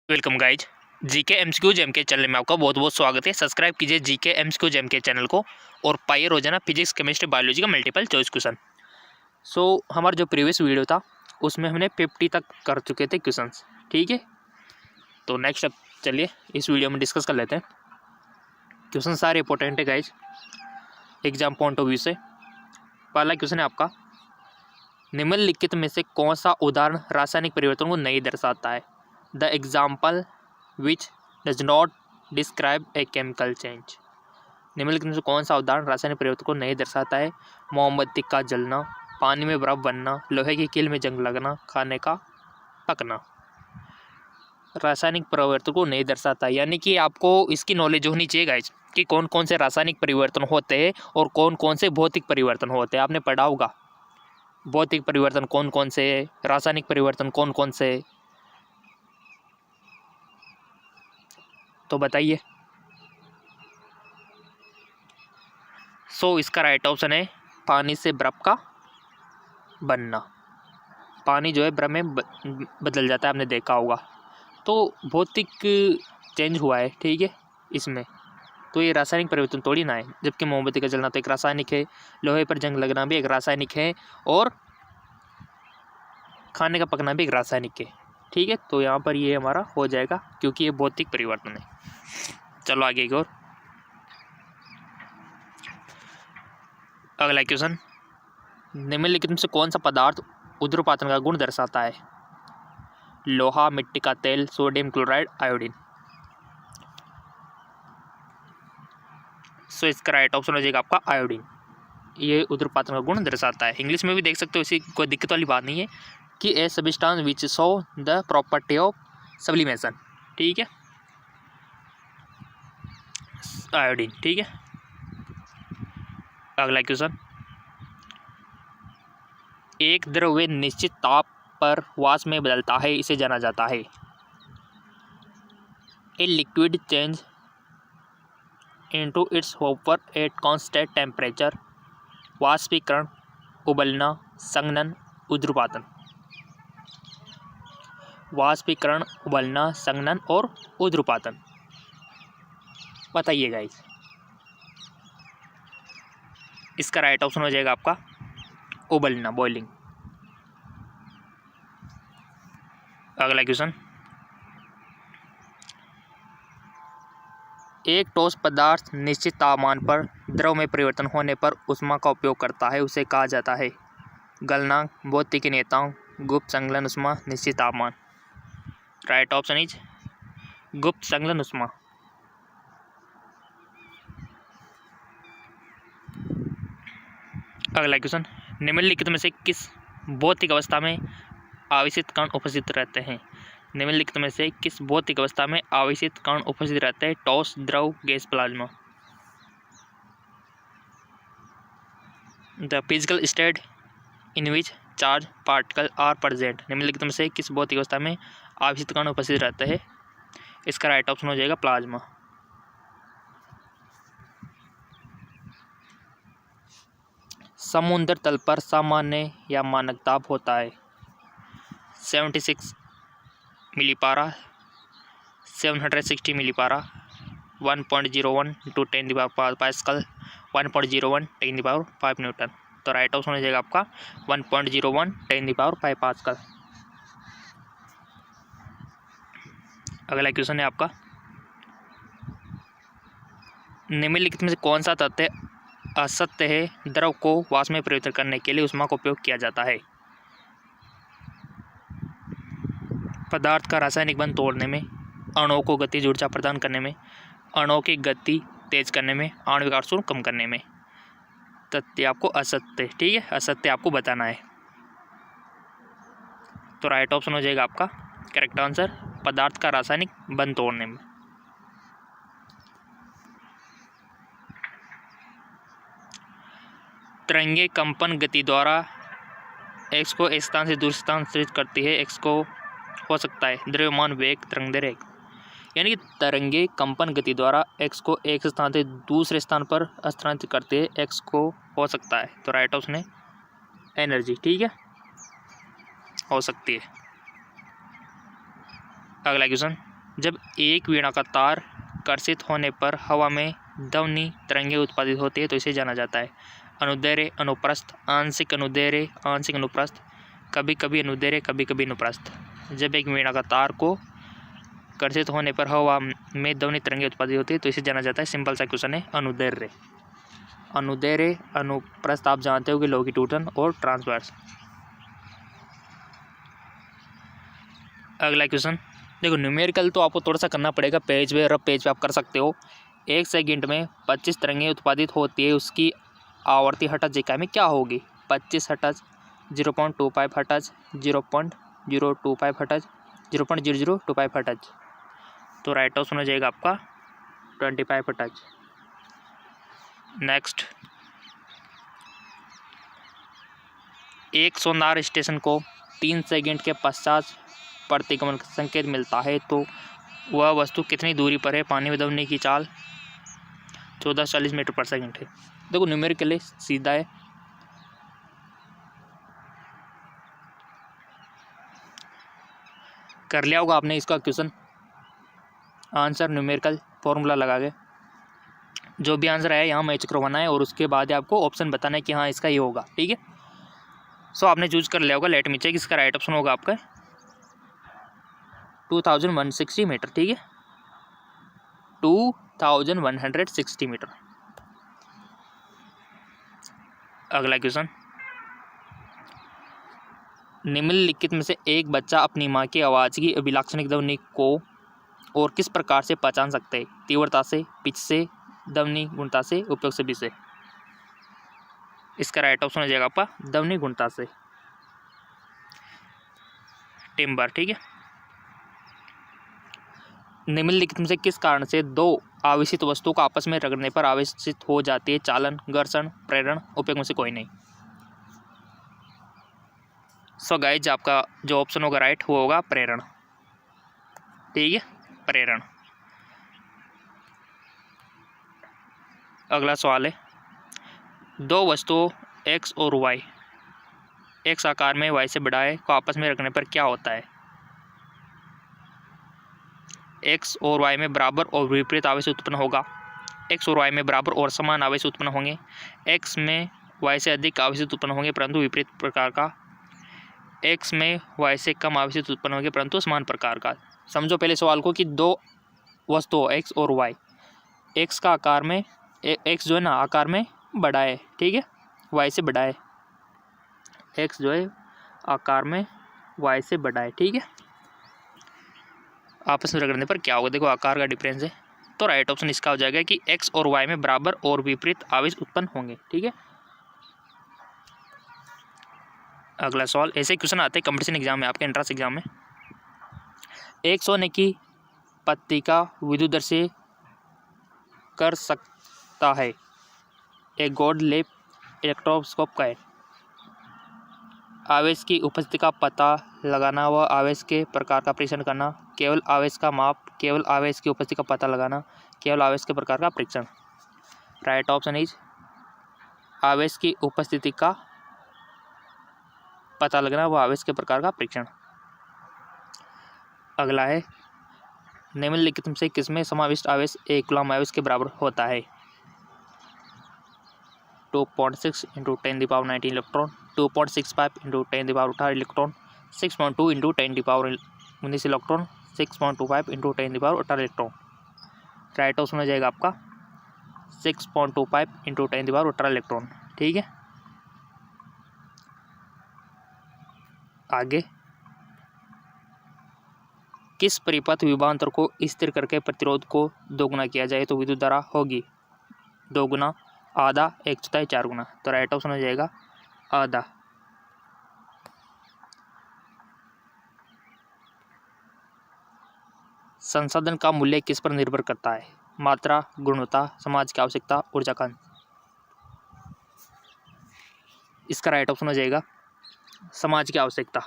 Welcome guys. GK MCQ Gem के channel में आपका बहुत बहुत स्वागत है। सब्सक्राइब कीजिए जीके एमसीक्यू जेम के चैनल को और पाइए रोजाना फिजिक्स केमिस्ट्री बायोलॉजी का मल्टीपल चॉइस क्वेश्चन। हमारा जो प्रीवियस वीडियो था उसमें हमने 50 तक कर चुके थे क्वेश्चंस, ठीक है। तो नेक्स्ट अब चलिए इस वीडियो में डिस्कस कर लेते हैं। क्वेश्चन सारे इंपॉर्टेंट है guys exam point of view से। पहला क्वेश्चन है आपका, निम्नलिखित में से कौन सा उदाहरण रासायनिक परिवर्तन को नहीं दर्शाता है? The example which does not describe a chemical change. निम्नलिखित में से कौन सा उदाहरण रासायनिक परिवर्तन को नहीं दर्शाता है? मोमबत्ती का जलना, पानी में बर्फ बनना, लोहे की कील में जंग लगना, खाने का पकना। रासायनिक परिवर्तन को नहीं दर्शाता, यानी कि आपको इसकी नॉलेज होनी चाहिए गाइज कि कौन कौन से रासायनिक परिवर्तन होते हैं और कौन कौन से भौतिक परिवर्तन होते हैं। आपने पढ़ा होगा भौतिक परिवर्तन कौन कौन से है, रासायनिक परिवर्तन कौन कौन से है, तो बताइए। इसका राइट ऑप्शन है पानी से बर्फ का बनना। पानी जो है बर्फ में बदल जाता है, आपने देखा होगा। तो भौतिक चेंज हुआ है, ठीक है इसमें। तो ये रासायनिक परिवर्तन थोड़ी ना है, जबकि मोमबत्ती का जलना तो एक रासायनिक है, लोहे पर जंग लगना भी एक रासायनिक है और खाने का पकना भी एक रासायनिक है, ठीक है। तो यहाँ पर ये हमारा हो जाएगा क्योंकि ये भौतिक परिवर्तन है। चलो आगे की ओर। अगला क्वेश्चन, निम्नलिखित में से कौन सा पदार्थ ऊर्ध्वपातन का गुण दर्शाता है? लोहा, मिट्टी का तेल, सोडियम क्लोराइड, आयोडीन। इसका राइट ऑप्शन हो जाएगा आपका आयोडीन। ये ऊर्ध्वपातन का गुण दर्शाता है। इंग्लिश में भी देख सकते हो, इसी कोई दिक्कत वाली बात नहीं है कि a substance which show the property of sublimation, ठीक है, आयोडीन, ठीक है। अगला क्वेश्चन, एक द्रव्य निश्चित ताप पर वाष्प में बदलता है, इसे जाना जाता है। A liquid change into its vapour at constant temperature. वाष्पीकरण, उबलना, संघनन, ऊर्ध्वपातन। वाष्पीकरण, उबलना, संघनन और ऊर्ध्वपातन, बताइए गाइस। इसका राइट ऑप्शन हो जाएगा आपका उबलना, बॉइलिंग। अगला क्वेश्चन, एक ठोस पदार्थ निश्चित तापमान पर द्रव में परिवर्तन होने पर ऊष्मा का उपयोग करता है, उसे कहा जाता है? गलनांक, भौतिकी नेताओं, गुप्त संघनन ऊष्मा, निश्चित तापमान। राइट ऑप्शन इज गुप्त संघनन ऊष्मा। अगला क्वेश्चन, निम्नलिखित में से किस भौतिक अवस्था में आवेशित कण उपस्थित रहते हैं? निम्नलिखित में से किस भौतिक अवस्था में आवेशित कण उपस्थित रहते हैं? ठोस, द्रव, गैस, plasma. The physical state in which charge particle are present. निम्नलिखित में से किस भौतिक अवस्था में आवेशित कण उपस्थित रहते हैं? इसका राइट ऑप्शन हो जाएगा प्लाज्मा। समुद्र तल पर सामान्य या मानक दाब होता है 76 मिलीपारा, 760 मिलीपारा, 1.01 टू 10 पास्कल, 1.01 10 न्यूटन। तो राइट ऑप्शन हो जाएगा आपका 1.01 10 पास्कल। अगला क्वेश्चन है आपका, निम्नलिखित में से कौन सा तथ्य असत्य है? द्रव को वाष्प में परिवर्तित करने के लिए ऊष्मा का उपयोग किया जाता है। पदार्थ का रासायनिक बंध तोड़ने में, अणुओं को गतिज ऊर्जा प्रदान करने में, अणुओं की गति तेज करने में, आणविक आवेश कम करने में। तथ्य आपको असत्य, ठीक है, असत्य आपको बताना है। तो राइट ऑप्शन हो जाएगा आपका करेक्ट आंसर पदार्थ का रासायनिक बंध तोड़ने में। तरंगे कंपन गति द्वारा एक्स को एक स्थान से दूसरे स्थान स्थानांतरित करती है। एक्स को हो सकता है द्रव्यमान वेग तरंगदैर्घ्य, यानी कि तरंगे कंपन गति द्वारा एक्स को एक स्थान से दूसरे स्थान पर स्थानांतरित करते हैं। एक्स को हो सकता है, तो राइट ऑप्शन है एनर्जी, ठीक है, हो सकती है। अगला क्वेश्चन, जब एक वीणा का तार कर्षित होने पर हवा में ध्वनि तरंगें उत्पादित होती है तो इसे जाना जाता है अनुदैर्घ्य, अनुप्रस्थ, आंशिक अनुदैर्घ्य, आंशिक अनुप्रस्थ, कभी कभी अनुदैर्घ्य, कभी कभी अनुप्रस्थ। जब एक वीणा का तार को कर्षित होने पर हवा में ध्वनि तरंगें उत्पादित होती है तो इसे जाना जाता है, सिंपल सा क्वेश्चन है, अनुदैर्घ्य। अनुदैर्घ्य, अनुप्रस्थ आप जानते हो कि लॉन्गिट्यूडनल और ट्रांसवर्स। अगला क्वेश्चन देखो, न्यूमेरिकल तो आपको थोड़ा सा करना पड़ेगा, पेज पे रफ पेज पे आप कर सकते हो। 1 सेकंड में 25 तरंगें उत्पादित होती है, उसकी आवर्ती हर्ट्ज इकाई में क्या होगी? 25 हर्ट्ज, 0.25 हर्ट्ज, 0.025 हर्ट्ज, 0.0025 हर्ट्ज। तो राइट ऑप्शन हो जाएगा आपका 25 हर्ट्ज। नेक्स्ट, एक सोनार स्टेशन को 3 सेकंड के पश्चात प्रतिगमन संकेत मिलता है तो वह वस्तु कितनी दूरी पर है? पानी में दबने की चाल 1440 मीटर पर सेकंड है। देखो न्यूमेरिकली सीधा है, कर लिया होगा आपने इसका क्वेश्चन आंसर न्यूमेरिकल फॉर्मूला लगा के। जो भी आंसर आया यहाँ मैच करवाना है और उसके बाद आपको ऑप्शन बताना है कि हाँ इसका ये होगा, ठीक है। सो आपने चूज कर लिया होगा, लेट मी चेक, इसका राइट ऑप्शन होगा आपका 2160 मीटर, ठीक है, 2160 मीटर। अगला क्वेश्चन, निम्नलिखित में से एक बच्चा अपनी माँ की आवाज़ की अभिलाक्षणिक ध्वनि को और किस प्रकार से पहचान सकते हैं? तीव्रता से, पिच से, ध्वनि गुणता से, उपयोग सभी से। इसका राइट ऑप्शन हो जाएगा आपका ध्वनि गुणता से, टिम्बर, ठीक है। निम्नलिखित में से किस कारण से दो आवेशित वस्तुओं को आपस में रगड़ने पर आवेशित हो जाती है? चालन, घर्षण, प्रेरण, उपयोग में से कोई नहीं। सो गाइज आपका जो ऑप्शन होगा राइट वो होगा प्रेरण, ठीक है, प्रेरण। अगला सवाल है, दो वस्तुओं x और y x आकार में y से बड़ा है को आपस में रखने पर क्या होता है? x और y में बराबर और विपरीत आवेश उत्पन्न होगा, x और y में बराबर और समान आवेश उत्पन्न होंगे, x में y से अधिक आवेश उत्पन्न होंगे परंतु विपरीत प्रकार का, x में y से कम आवेश उत्पन्न होंगे परंतु समान प्रकार का। समझो पहले सवाल को कि दो वस्तुओं x और y, x का आकार में x जो है ना आकार में बड़ा है, ठीक है, y से बड़ा है, x जो है आकार में y से बड़ा है, ठीक है, आपस में रगड़ने पर क्या होगा? देखो आकार का डिफरेंस है, तो राइट ऑप्शन इसका हो जाएगा कि x और y में बराबर और विपरीत आवेश उत्पन्न होंगे, ठीक है। अगला सवाल, ऐसे क्वेश्चन आते हैं कंपटीशन एग्जाम में, आपके एंट्रेंस एग्जाम में। एक सोने की पत्ती का विद्युत दर से कर सकता है, एक गोल्ड लैप इलेक्ट्रोस्कोप का है। आवेश की उपस्थिति का पता लगाना व आवेश के प्रकार का परीक्षण करना, केवल आवेश का माप, केवल आवेश की उपस्थिति का पता लगाना, केवल आवेश के प्रकार का परीक्षण। राइट ऑप्शन इज आवेश की उपस्थिति का पता लगना व आवेश के प्रकार का परीक्षण। अगला है, निम्नलिखित में से किसमें समाविष्ट आवेश एक कूलम्ब आवेश के बराबर होता है? 2.6 × 10⁻19 electron, 2.65 × 10⁻18 electron, 6.2 × 10⁻19 electron, 6.25 × 10⁻18 electron. Right option हो जाएगा आपका 6.25 × 10⁻18 इलेक्ट्रॉन, ठीक है। आगे, किस परिपथ विभवांतर को स्थिर करके प्रतिरोध को दोगुना किया जाए तो विद्युत धारा होगी? दोगुना, आधा, 1/4, 4 गुना। तो राइट ऑप्शन हो जाएगा आधा। संसाधन का मूल्य किस पर निर्भर करता है? मात्रा, गुणवत्ता, समाज की आवश्यकता, ऊर्जा का। इसका राइट ऑप्शन हो जाएगा समाज की आवश्यकता।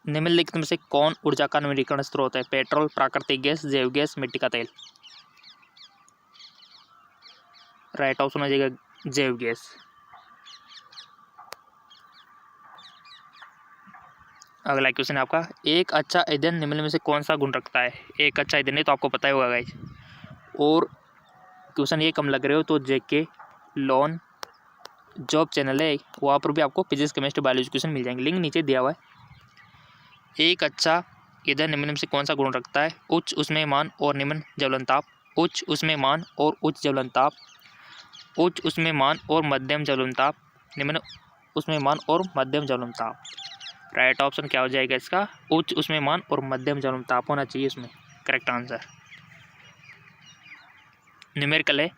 निम्नलिखित में से कौन ऊर्जा का नवीकरण स्रोत है? पेट्रोल, प्राकृतिक गैस, जैव गैस, मिट्टी का तेल। राइट ऑप्शन हो जाएगा जैव गैस। अगला क्वेश्चन है आपका, एक अच्छा ईंधन निम्न में से कौन सा गुण रखता है? एक अच्छा ईंधन है तो आपको पता ही होगा गाइस। और क्वेश्चन ये कम लग रहे हो तो जेके लोन जॉब चैनल है, वहाँ पर भी आपको फिजिक्स केमिस्ट्री बायोलॉजी क्वेश्चन मिल जाएंगे, लिंक नीचे दिया हुआ है। एक अच्छा ईंधन निम्न में से कौन सा गुण रखता है? उच्च ऊष्मीयमान और निम्न ज्वलन ताप, उच्च ऊष्मीयमान और उच्च ज्वलन ताप, उच्च ऊष्मीयमान और मध्यम ज्वलन ताप, निम्न ऊष्मीयमान और मध्यम ज्वलन ताप। राइट ऑप्शन क्या हो जाएगा इसका? उच्च ऊष्मीयमान और मध्यम ज्वलन ताप होना चाहिए इसमें करेक्ट आंसर। न्यूमेरिकल है,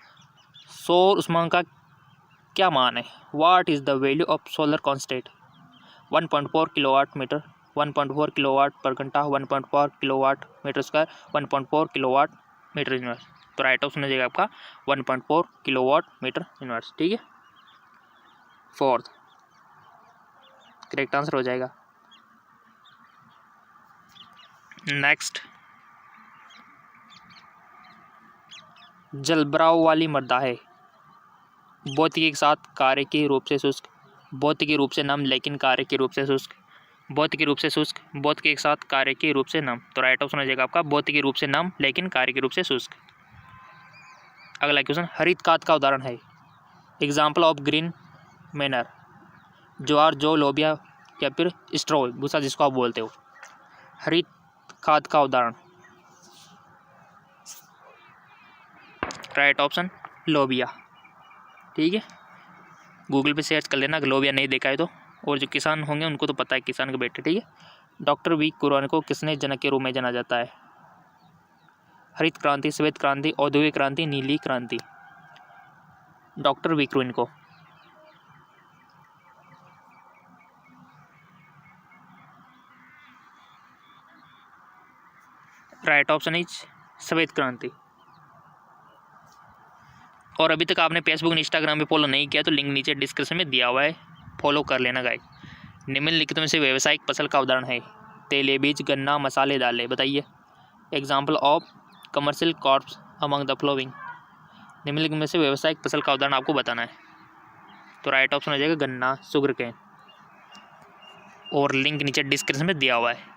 सौर ऊष्मांक का क्या मान है? What is the value of solar constant? 1.4 kilowatt metre, 1.4 kilowatt पर घंटा, 1.4 kilowatt metre square, 1.4 kilowatt metre inverse. तो राइट ऑप्शन हो जाएगा आपका 1.4 किलोवाट मीटर इनवर्स। ठीक है, फोर्थ करेक्ट आंसर हो जाएगा। नेक्स्ट, जलभराव वाली मृदा है, भौतिकी के साथ कार्य के रूप से शुष्क, भौतिकी रूप से नम लेकिन कार्य के रूप से शुष्क, भौतिकी रूप से शुष्क, भौतिकी के साथ कार्य के रूप से नम। तो राइट ऑप्शन हो जाएगा आपका भौतिकी रूप से नम लेकिन कार्य के रूप से शुष्क। अगला क्वेश्चन, हरित खाद का उदाहरण है। एग्जाम्पल ऑफ ग्रीन मैनर, ज्वार जौ लोबिया या फिर स्ट्रॉ भूसा जिसको आप बोलते हो। हरित खाद का उदाहरण, राइट ऑप्शन लोबिया। ठीक है, गूगल पे सर्च कर लेना अगर लोबिया नहीं देखा है तो, और जो किसान होंगे उनको तो पता है, किसान के बेटे। ठीक है, डॉक्टर वी कुरैन को किसने जनक के रूप में जाना जाता है? हरित क्रांति, श्वेत क्रांति, औद्योगिक क्रांति, नीली क्रांति। डॉक्टर वी कुरैन को। राइट ऑप्शन इज श्वेत क्रांति। और अभी तक आपने फेसबुक इंस्टाग्राम पे फॉलो नहीं किया तो लिंक नीचे डिस्क्रिप्शन में दिया हुआ है, फॉलो कर लेना गाइस। निम्नलिखित में से व्यावसायिक फसल का उदाहरण है? तेलबीज, गन्ना, मसाले, दालें। बताइए example of commercial crops among the flowing. निम्नलिखित में से व्यावसायिक फसल का उदाहरण आपको बताना है। तो राइट ऑप्शन हो जाएगा गन्ना, शुगर केन, और लिंक नीचे डिस्क्रिप्शन में दिया हुआ है।